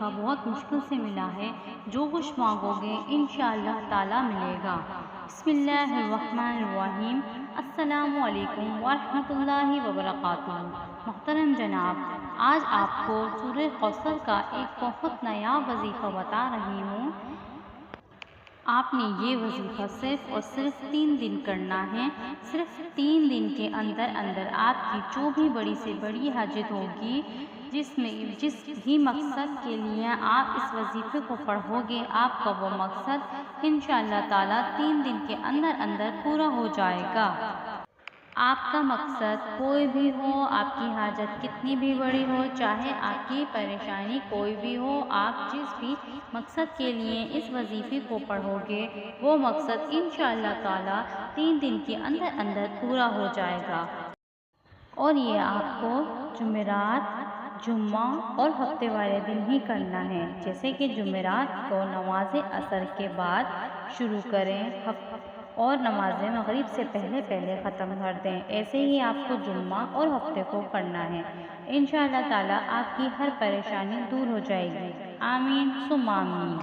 وظیفہ بہت مشکل سے ملا ہے، جو کچھ مانگو گے انشاءاللہ تعالیٰ ملے گا۔ بسم اللہ الرحمن الرحیم۔ السلام علیکم ورحمۃ اللہ وبرکاتہ۔ محترم جناب، آج آپ کو سورہ کوثر کا ایک بہت نیا وظیفہ بتا رہی ہوں۔ آپ نے یہ وظیفہ صرف اور صرف 3 دن کرنا ہے۔ صرف 3 دن کے اندر آپ کی جو بھی بڑی سے بڑی حاجت ہوگی، جس بھی مقصد کے لیے آپ اس وظیفے کو پڑھو گے، آپ کا وہ مقصد انشاءاللہ تعالیٰ 3 دن کے اندر پورا ہو جائے گا۔ آپ کا مقصد کوئی بھی ہو، آپ کی حاجت کتنی بھی بڑی ہو، چاہے آپ کی پریشانی کوئی بھی ہو، آپ جس بھی مقصد کے لیے اس وظیفے کو پڑھو گے، وہ مقصد انشاءاللہ تعالیٰ 3 دن کے اندر پورا ہو جائے گا۔ اور یہ آپ کو جمعرات، جمعہ اور ہفتے والے دن ہی کرنا ہے۔ جیسے کہ جمعرات کو نماز عصر کے بعد شروع کریں اور نماز مغرب سے پہلے ختم کر دیں۔ ایسے ہی آپ کو جمعہ اور ہفتے کو کرنا ہے۔ انشاءاللہ تعالیٰ آپ کی ہر پریشانی دور ہو جائے گی۔ آمین ثم آمین۔